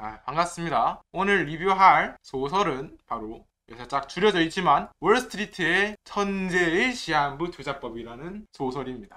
반갑습니다. 오늘 리뷰할 소설은 바로 살짝 줄여져 있지만 월스트리트의 천재의 시한부 투자법이라는 소설입니다.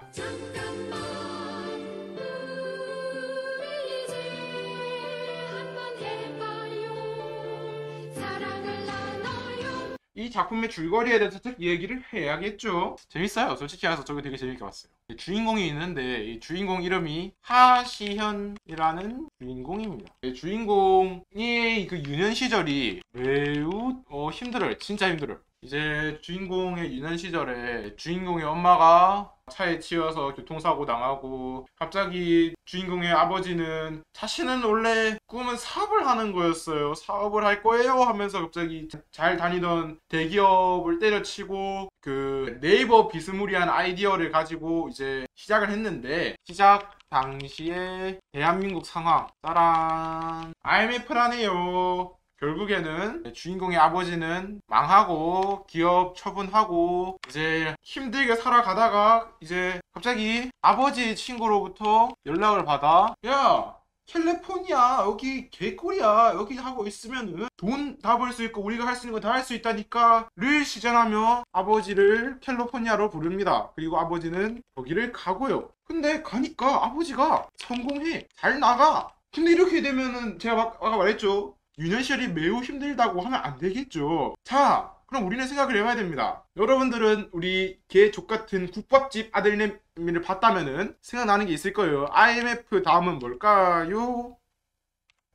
이 작품의 줄거리에 대해서 쭉 얘기를 해야겠죠. 재밌어요. 솔직히 말해서 저거 되게 재밌게 봤어요. 주인공이 있는데 이 주인공 이름이 하시현이라는 주인공입니다. 주인공의 그 유년 시절이 매우 힘들어요. 진짜 힘들어요. 이제 주인공의 유년 시절에 주인공의 엄마가 차에 치여서 교통사고 당하고, 갑자기 주인공의 아버지는 자신은 원래 꿈은 사업을 하는 거였어요. 사업을 할 거예요 하면서 갑자기 잘 다니던 대기업을 때려치고 그 네이버 비스무리한 아이디어를 가지고 이제 시작을 했는데, 시작 당시에 대한민국 상황 짜란 IMF라네요. 결국에는 주인공의 아버지는 망하고 기업 처분하고 이제 힘들게 살아가다가 이제 갑자기 아버지의 친구로부터 연락을 받아, 야 캘리포니아 여기 개꿀이야, 여기 하고 있으면은 돈 다 벌 수 있고 우리가 할 수 있는 거 다 할 수 있다니까 를 시전하며 아버지를 캘리포니아로 부릅니다. 그리고 아버지는 거기를 가고요. 근데 가니까 아버지가 성공해, 잘 나가. 근데 이렇게 되면은 제가 아까 말했죠, 유년 시절이 매우 힘들다고 하면 안 되겠죠. 자, 그럼 우리는 생각을 해봐야 됩니다. 여러분들은 우리 개 족같은 국밥집 아들내미를 봤다면은 생각나는 게 있을 거예요. IMF 다음은 뭘까요?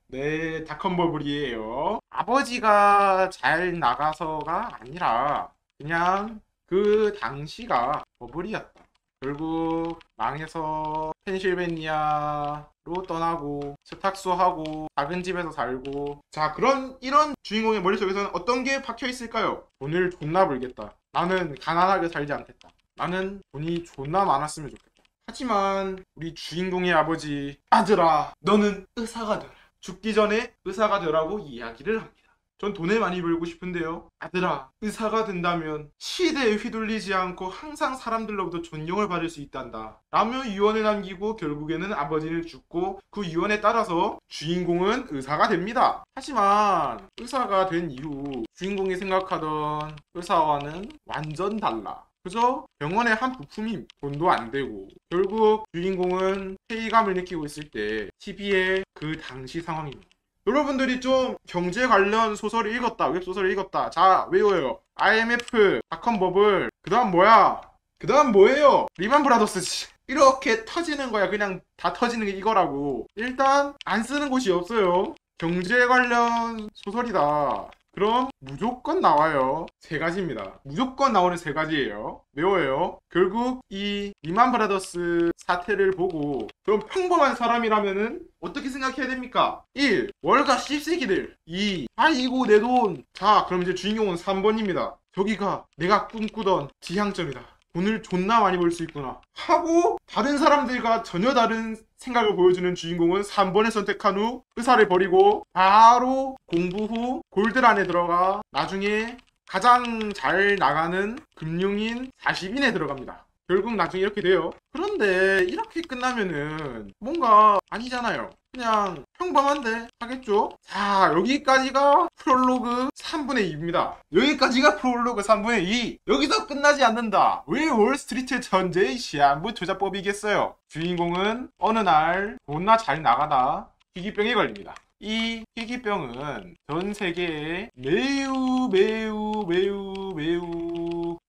네, 닷컴버블이에요. 아버지가 잘 나가서가 아니라 그냥 그 당시가 버블이었다. 결국 망해서 펜실베니아로 떠나고 세탁소하고 작은 집에서 살고, 자, 이런 주인공의 머릿속에서는 어떤 게 박혀 있을까요? 돈을 존나 벌겠다. 나는 가난하게 살지 않겠다. 나는 돈이 존나 많았으면 좋겠다. 하지만 우리 주인공의 아버지, 아들아 너는 의사가 되라. 죽기 전에 의사가 되라고 이야기를 합니다. 전 돈을 많이 벌고 싶은데요, 아들아 의사가 된다면 시대에 휘둘리지 않고 항상 사람들로부터 존경을 받을 수 있단다 라며 유언을 남기고, 결국에는 아버지는 죽고 그 유언에 따라서 주인공은 의사가 됩니다. 하지만 의사가 된 이후 주인공이 생각하던 의사와는 완전 달라. 그저 병원의 한 부품임. 돈도 안 되고. 결국 주인공은 회의감을 느끼고 있을 때 TV의 그 당시 상황입니다. 여러분들이 좀 경제 관련 소설을 읽었다, 웹소설을 읽었다. 자, 외워요. IMF, 닷컴버블, 그 다음 뭐야? 그 다음 뭐예요? 리만 브라더스지. 이렇게 터지는 거야. 그냥 다 터지는 게 이거라고. 일단 안 쓰는 곳이 없어요. 경제 관련 소설이다. 그럼 무조건 나와요. 세 가지입니다. 무조건 나오는 세 가지예요. 외워요. 결국 이 리만 브라더스 사태를 보고 그럼 평범한 사람이라면은 어떻게 생각해야 됩니까? 1. 월가 씹새끼들. 2. 아이고 내 돈. 자, 그럼 이제 주인공은 3번입니다. 저기가 내가 꿈꾸던 지향점이다. 돈을 존나 많이 벌 수 있구나 하고 다른 사람들과 전혀 다른 생각을 보여주는 주인공은 3번을 선택한 후 의사를 버리고 바로 공부 후 골드란에 들어가 나중에 가장 잘 나가는 금융인 40인에 들어갑니다. 결국 나중에 이렇게 돼요. 그런데 이렇게 끝나면은 뭔가 아니잖아요. 그냥 평범한데 하겠죠? 자, 여기까지가 프롤로그 3분의 2입니다. 여기까지가 프롤로그 3분의 2. 여기서 끝나지 않는다. 왜 월스트리트 천재의 시한부 투자법이겠어요? 주인공은 어느 날 존나 잘 나가다 희귀병에 걸립니다. 이 희귀병은 전 세계에 매우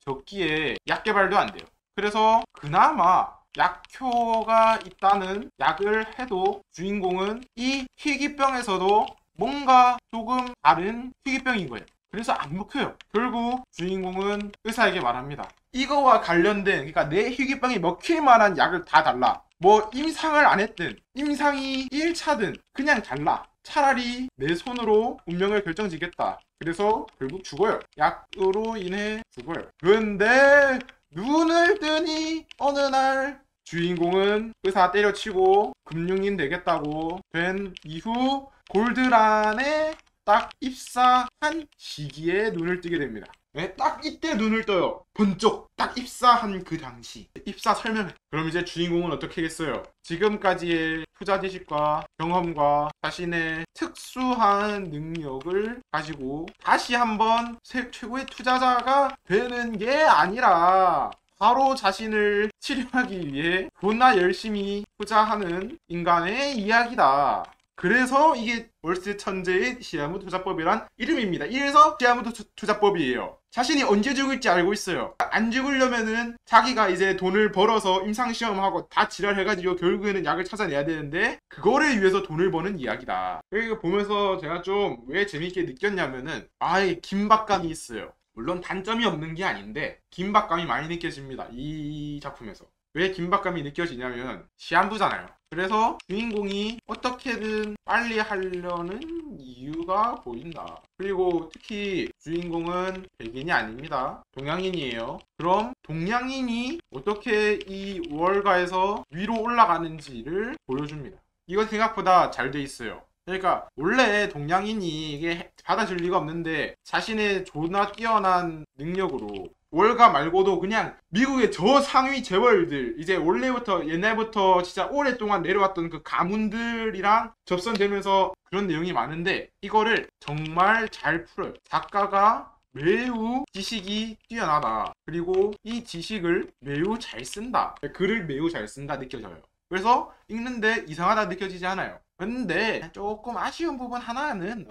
적기에 약 개발도 안 돼요. 그래서 그나마 약효가 있다는 약을 해도 주인공은 이 희귀병에서도 뭔가 조금 다른 희귀병인 거예요. 그래서 안 먹혀요. 결국 주인공은 의사에게 말합니다. 이거와 관련된, 그러니까 내 희귀병이 먹힐 만한 약을 다 달라. 뭐 임상을 안 했든 임상이 1차든 그냥 달라. 차라리 내 손으로 운명을 결정지겠다. 그래서 결국 죽어요. 약으로 인해 죽어요. 근데 눈을 뜨니 어느 날 주인공은 의사 때려치고 금융인 되겠다고 된 이후 골드란에 딱 입사한 시기에 눈을 뜨게 됩니다. 네, 딱 이때 눈을 떠요. 번쩍 딱 입사한 그 당시 입사 설명회. 그럼 이제 주인공은 어떻게 하겠어요? 지금까지의 투자 지식과 경험과 자신의 특수한 능력을 가지고 다시 한번 최고의 투자자가 되는 게 아니라 바로 자신을 치료하기 위해 존나 열심히 투자하는 인간의 이야기다. 그래서 이게 월스트리트 천재의 시아무 투자법이란 이름입니다. 이래서 시아무 투자법이에요. 자신이 언제 죽을지 알고 있어요. 안 죽으려면은 자기가 이제 돈을 벌어서 임상시험하고 다 지랄해가지고 결국에는 약을 찾아내야 되는데 그거를 위해서 돈을 버는 이야기다. 이거 보면서 제가 좀 왜 재밌게 느꼈냐면은 아예 긴박감이 있어요. 물론 단점이 없는 게 아닌데 긴박감이 많이 느껴집니다. 이 작품에서. 왜 긴박감이 느껴지냐면 시한부잖아요. 그래서 주인공이 어떻게든 빨리 하려는 이유가 보인다. 그리고 특히 주인공은 백인이 아닙니다. 동양인이에요. 그럼 동양인이 어떻게 이 월가에서 위로 올라가는지를 보여줍니다. 이건 생각보다 잘 돼 있어요. 그러니까 원래 동양인이 이게 받아줄 리가 없는데 자신의 존나 뛰어난 능력으로 월가 말고도 그냥 미국의 저 상위 재벌들 이제 원래부터 옛날부터 진짜 오랫동안 내려왔던 그 가문들이랑 접선되면서 그런 내용이 많은데 이거를 정말 잘 풀어요. 작가가 매우 지식이 뛰어나다. 그리고 이 지식을 매우 잘 쓴다. 글을 매우 잘 쓴다 느껴져요. 그래서 읽는데 이상하다 느껴지지 않아요. 근데 조금 아쉬운 부분 하나는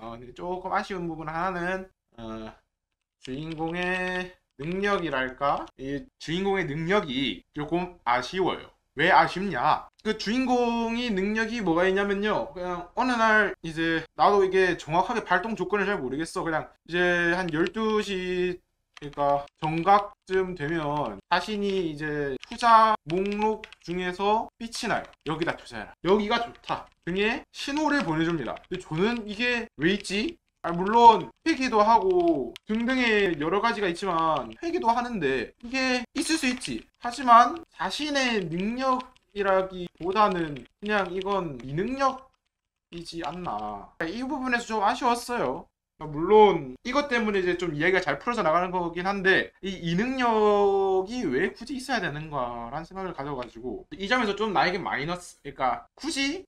주인공의 능력이랄까? 이 주인공의 능력이 조금 아쉬워요. 왜 아쉽냐? 그 주인공이 능력이 뭐가 있냐면요. 그냥 어느 날 이제 나도 이게 정확하게 발동 조건을 잘 모르겠어. 그냥 이제 한 12시 그러니까 정각쯤 되면 자신이 이제 투자 목록 중에서 빛이 나요. 여기다 투자해라. 여기가 좋다. 등의 신호를 보내줍니다. 근데 저는 이게 왜 있지? 물론 회기도 하고 등등의 여러 가지가 있지만 회기도 하는데 이게 있을 수 있지. 하지만 자신의 능력이라기보다는 그냥 이건 미능력이지 않나. 이 부분에서 좀 아쉬웠어요. 물론 이것 때문에 이제 좀 이야기가 잘 풀어져 나가는 거긴 한데 이 능력이 왜 굳이 있어야 되는가라는 생각을 가져가지고 이 점에서 좀 나에게 마이너스. 그러니까 굳이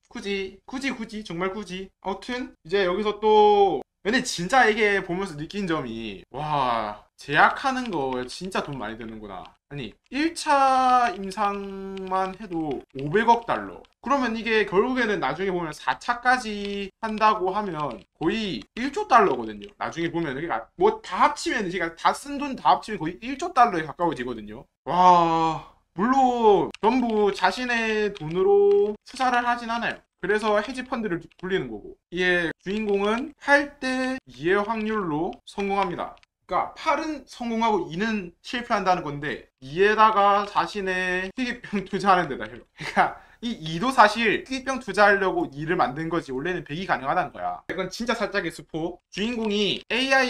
정말 굳이. 아무튼 이제 여기서 또 근데 진짜 이게 보면서 느낀 점이 와 제약하는 거 진짜 돈 많이 드는구나. 아니 1차 임상만 해도 500억 달러. 그러면 이게 결국에는 나중에 보면 4차까지 한다고 하면 거의 1조 달러거든요. 나중에 보면 그러니까 뭐 다 합치면 제가 다 쓴 돈 다 합치면 거의 1조 달러에 가까워지거든요. 와 물론 전부 자신의 돈으로 투자를 하진 않아요. 그래서 헤지펀드를 굴리는 거고 이게 주인공은 8대 2의 확률로 성공합니다. 그러니까 8은 성공하고 2는 실패한다는 건데 2에다가 자신의 희귀병 투자하는 데다 해요. 그러니까 이 2도 사실 희귀병 투자하려고 2를 만든 거지 원래는 100이 가능하다는 거야. 이건 진짜 살짝의 스포. 주인공이 AI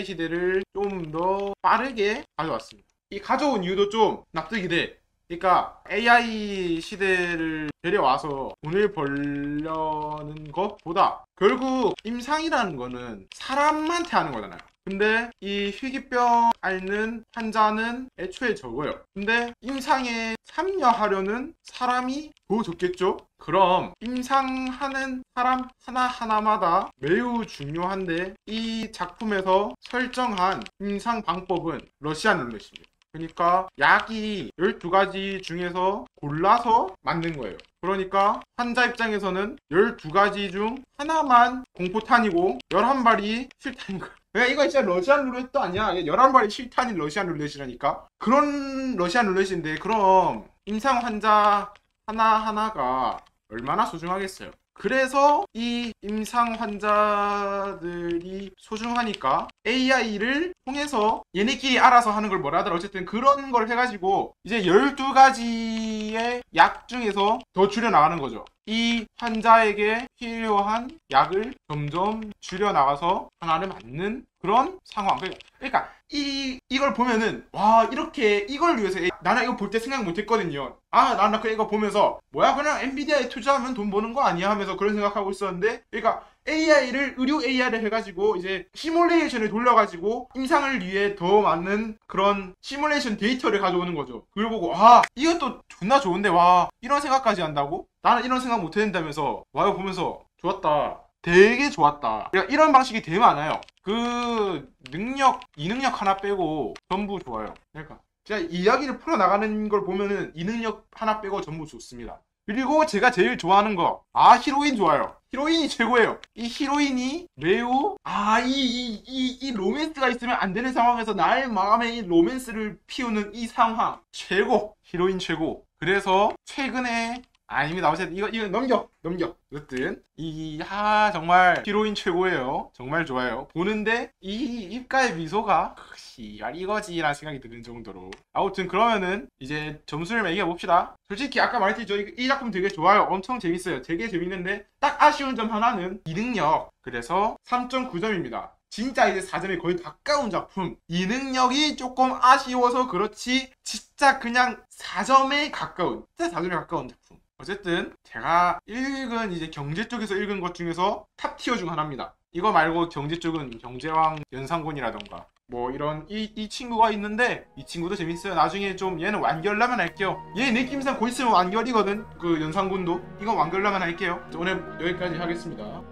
시대를 좀 더 빠르게 가져왔습니다. 이 가져온 이유도 좀 납득이 돼. 그러니까 AI 시대를 데려와서 돈을 벌려는 것보다 결국 임상이라는 거는 사람한테 하는 거잖아요. 근데 이 희귀병 앓는 환자는 애초에 적어요. 근데 임상에 참여하려는 사람이 더 적겠죠? 그럼 임상하는 사람 하나하나마다 매우 중요한데 이 작품에서 설정한 임상 방법은 러시안 룰렛입니다. 그러니까 약이 12가지 중에서 골라서 만든 거예요. 그러니까 환자 입장에서는 12가지 중 하나만 공포탄이고 11발이 실탄인 거예요. 그러니까 이거 진짜 러시안 룰렛도 아니야. 11발이 실탄인 러시안 룰렛이라니까. 그런 러시안 룰렛인데 그럼 임상 환자 하나하나가 얼마나 소중하겠어요. 그래서 이 임상 환자들이 소중하니까 AI를 통해서 얘네끼리 알아서 하는 걸 뭐라 하더라. 어쨌든 그런 걸 해가지고 이제 12가지의 약 중에서 더 줄여나가는 거죠. 이 환자에게 필요한 약을 점점 줄여나가서 하나를 맞는 그런 상황. 그러니까 이걸 보면은 와 이렇게 이걸 위해서 나는 이거 볼 때 생각 못했거든요. 나는 그 이거 보면서 뭐야 그냥 엔비디아에 투자하면 돈 버는 거 아니야 하면서 그런 생각하고 있었는데, 그러니까 AI를 의료 AI를 해가지고 이제 시뮬레이션을 돌려가지고 임상을 위해 더 많은 그런 시뮬레이션 데이터를 가져오는 거죠. 그걸 보고 이것도 존나 좋은데 와 이런 생각까지 한다고? 나는 이런 생각 못했는다면서 와 이거 보면서 좋았다. 되게 좋았다. 그러니까 이런 방식이 되게 많아요. 그 이 능력 하나 빼고 전부 좋아요. 그러니까 제가 이야기를 풀어나가는 걸 보면은 이 능력 하나 빼고 전부 좋습니다. 그리고 제가 제일 좋아하는 거 히로인 좋아요. 히로인이 최고예요. 이 히로인이 매우 이 로맨스가 있으면 안 되는 상황에서 나의 마음에 이 로맨스를 피우는 이 상황 최고. 히로인 최고. 그래서 최근에 아닙니다. 어쨌든 이거 넘겨. 어쨌든 정말 히로인 최고예요. 정말 좋아요. 보는데 이 입가의 미소가 씨발 이거지라는 생각이 드는 정도로. 아무튼 그러면은 이제 점수를 매겨 봅시다. 솔직히 아까 말했듯이 이 작품 되게 좋아요. 엄청 재밌어요. 되게 재밌는데 딱 아쉬운 점 하나는 이 능력. 그래서 3.9점입니다. 진짜 이제 4점에 거의 가까운 작품. 이 능력이 조금 아쉬워서 그렇지 진짜 그냥 4점에 가까운, 진짜 4점에 가까운 작품. 어쨌든 제가 읽은 이제 경제 쪽에서 읽은 것 중에서 탑티어 중 하나입니다. 이거 말고 경제 쪽은 경제왕 연산군이라던가 뭐 이런 이 친구가 있는데 이 친구도 재밌어요. 나중에 좀 얘는 완결라면 할게요. 얘 느낌상 곧 있으면 완결이거든. 그 연산군도. 이거 완결라면 할게요. 오늘 여기까지 하겠습니다.